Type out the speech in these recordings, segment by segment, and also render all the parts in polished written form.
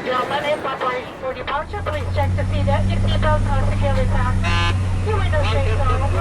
gentlemen, in preparation for departure, please check to see that your seatbelts are securely fastened. Your window shades are open.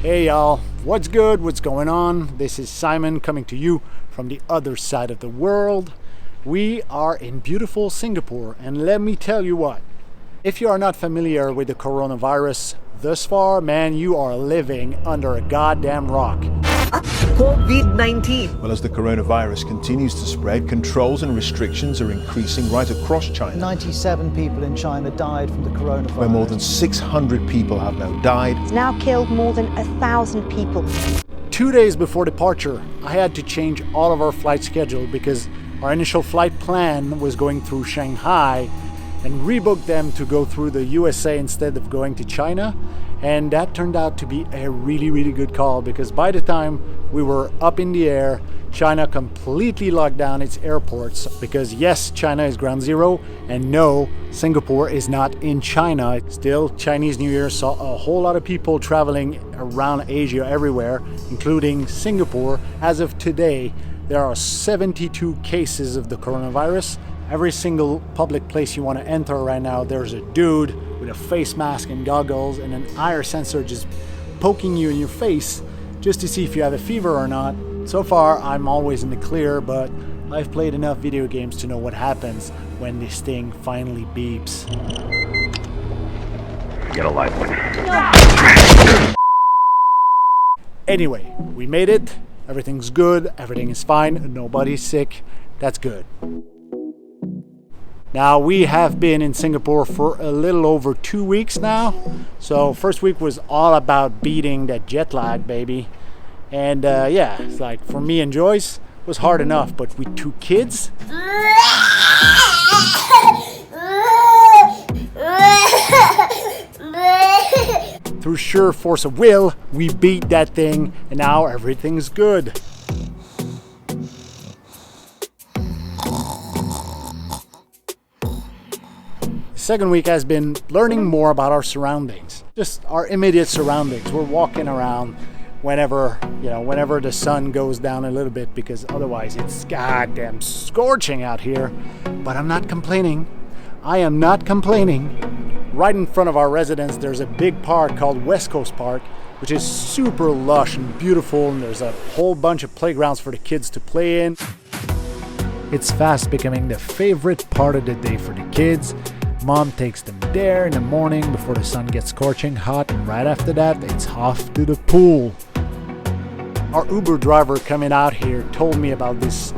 Hey y'all, what's good? What's going on? This is Simon coming to you from the other side of the world. We are in beautiful Singapore, and let me tell you what, if you are not familiar with the coronavirus thus far, man, you are living under a goddamn rock. COVID-19. Well, as the coronavirus continues to spread, controls and restrictions are increasing right across China. 97 people in China died from the coronavirus. Where more than 600 people have now died. It's now killed more than 1,000 people. 2 days before departure, I had to change all of our flight schedule because our initial flight plan was going through Shanghai, and rebooked them to go through the USA instead of going to China. And that turned out to be a really good call, because by the time we were up in the air, China completely locked down its airports, because yes, China is ground zero, and no, Singapore is not in China. Still, Chinese New Year saw a whole lot of people traveling around Asia everywhere, including Singapore. As of today, there are 72 cases of the coronavirus. Every single public place you want to enter right now, there's a dude with a face mask and goggles and an IR sensor just poking you in your face just to see if you have a fever or not. So far, I'm always in the clear, but I've played enough video games to know what happens when this thing finally beeps. Get a live one. Anyway, we made it. Everything's good. Everything is fine. Nobody's sick. That's good. Now, we have been in Singapore for a little over 2 weeks now. So first week was all about beating that jet lag, baby. And yeah, it's like for me and Joyce, it was hard enough, but with 2 kids, through sheer force of will, we beat that thing, and now everything's good. Second week has been learning more about our surroundings, just our immediate surroundings. We're walking around whenever the sun goes down a little bit, because otherwise it's goddamn scorching out here. But I'm not complaining. I am not complaining. Right in front of our residence, there's a big park called West Coast Park, which is super lush and beautiful, and there's a whole bunch of playgrounds for the kids to play in. It's fast becoming the favorite part of the day for the kids. Mom takes them there in the morning before the sun gets scorching hot, and right after that, it's off to the pool. Our Uber driver coming out here told me about this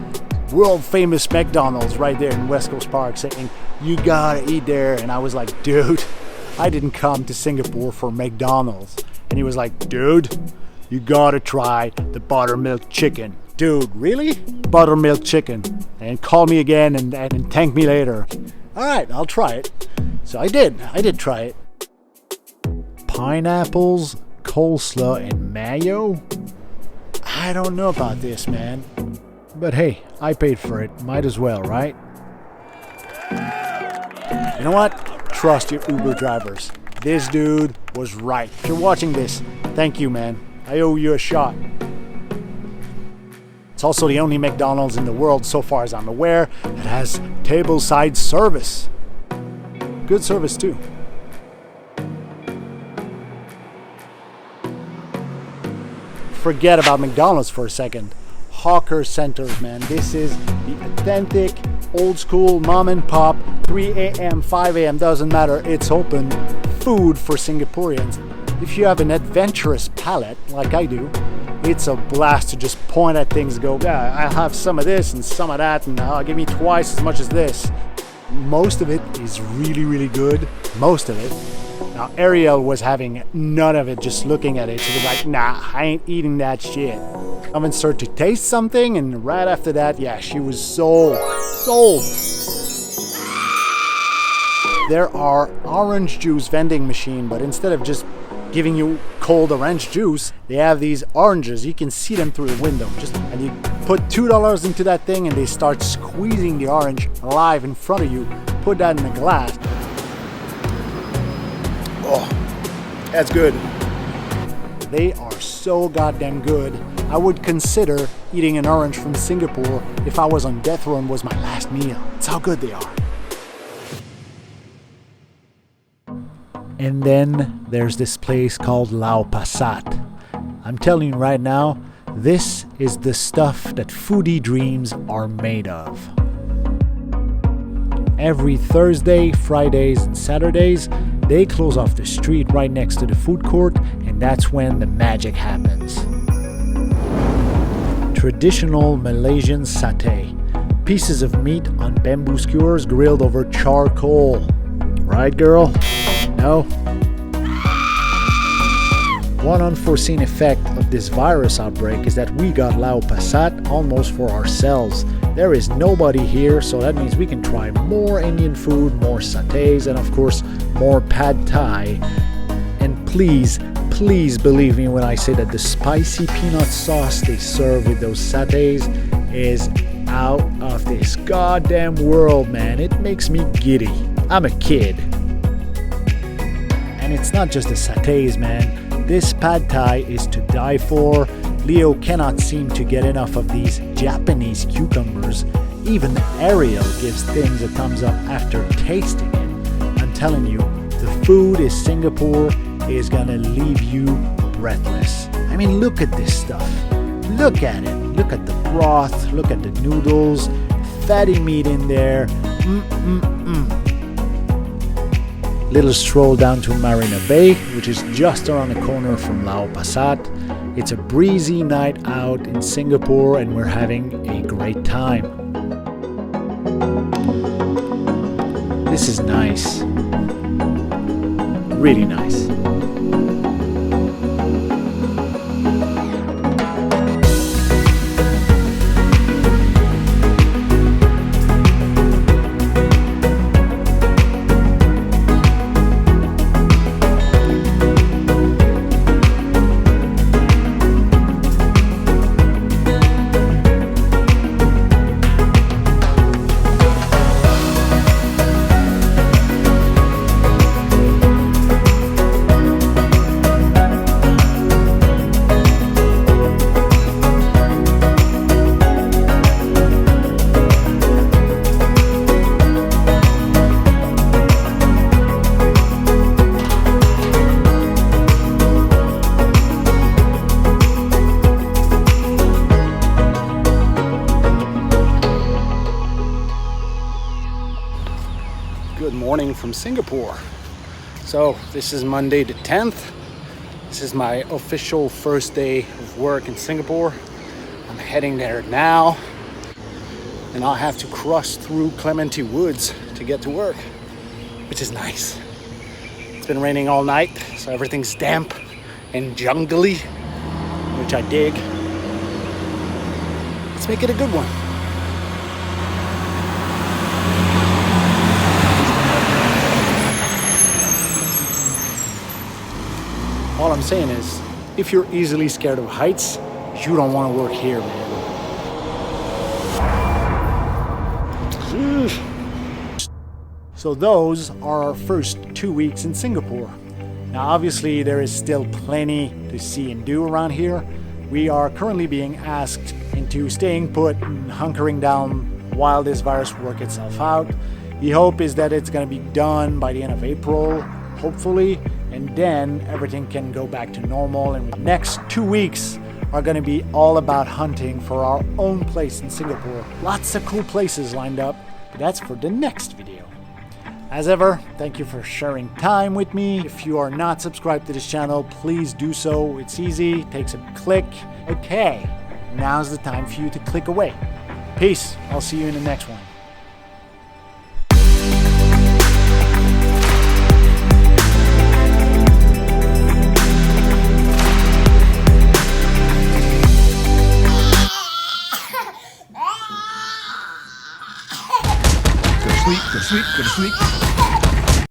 world famous McDonald's right there in West Coast Park, saying, "You gotta eat there." And I was like, dude, I didn't come to Singapore for McDonald's. And he was like, dude, you gotta try the buttermilk chicken. Dude, really? Buttermilk chicken. And call me again and thank me later. Alright, I'll try it. So I did try it. Pineapples, coleslaw, and mayo? I don't know about this, man. But hey, I paid for it. Might as well, right? You know what? Trust your Uber drivers. This dude was right. If you're watching this, thank you, man. I owe you a shot. It's also the only McDonald's in the world, so far as I'm aware, that has tableside service. Good service, too. Forget about McDonald's for a second. Hawker centers, man. This is the authentic, old school, mom and pop, 3 a.m., 5 a.m., doesn't matter, it's open food for Singaporeans. If you have an adventurous palate, like I do, it's a blast to just point at things and go, yeah, I'll have some of this and some of that, and give me twice as much as this. Most of it is really, really good. Most of it. Now, Ariel was having none of it just looking at it. She was like, nah, I ain't eating that shit. I went started to taste something, and right after that, yeah, she was sold. There are orange juice vending machine, but instead of just giving you cold orange juice, they have these oranges. You can see them through the window. And you put $2 into that thing, and they start squeezing the orange live in front of you. Put that in a glass. Oh, that's good. They are so goddamn good. I would consider eating an orange from Singapore if I was on death row and was my last meal. That's how good they are. And then there's this place called Lau Pa Sat. I'm telling you right now, this is the stuff that foodie dreams are made of. Every Thursday, Fridays, and Saturdays, they close off the street right next to the food court, and that's when the magic happens. Traditional Malaysian satay. Pieces of meat on bamboo skewers grilled over charcoal. Right, girl? No? One unforeseen effect of this virus outbreak is that we got Lau Pa Sat almost for ourselves. There is nobody here, so that means we can try more Indian food, more satays, and of course, more pad thai. And please believe me when I say that the spicy peanut sauce they serve with those satays is out of this goddamn world, man. It makes me giddy. I'm a kid. And it's not just the satays, man. This pad thai is to die for. Leo cannot seem to get enough of these Japanese cucumbers. Even Ariel gives things a thumbs up after tasting it. I'm telling you, the food in Singapore is gonna leave you breathless. I mean, look at this stuff. Look at it. Look at the broth. Look at the noodles. Fatty meat in there. Little stroll down to Marina Bay, which is just around the corner from Lau Pa Sat. It's a breezy night out in Singapore, and we're having a great time. This is nice. Really nice. Good morning from Singapore. So this is Monday the 10th. This is my official first day of work in Singapore. I'm heading there now, and I'll have to cross through Clementi Woods to get to work, which is nice. It's been raining all night, so everything's damp and jungly, which I dig. Let's make it a good one. All I'm saying is, if you're easily scared of heights, you don't want to work here, man. So those are our first 2 weeks in Singapore. Now obviously there is still plenty to see and do around here. We are currently being asked into staying put and hunkering down while this virus works itself out. The hope is that it's going to be done by the end of April, hopefully, and then everything can go back to normal. And the next 2 weeks are going to be all about hunting for our own place in Singapore. Lots of cool places lined up, but that's for the next video. As ever, thank you for sharing time with me. If you are not subscribed to this channel, please do so. It's easy, takes a click. Okay, now's the time for you to click away. Peace, I'll see you in the next one. Go to sleep, go to sleep, go to sleep.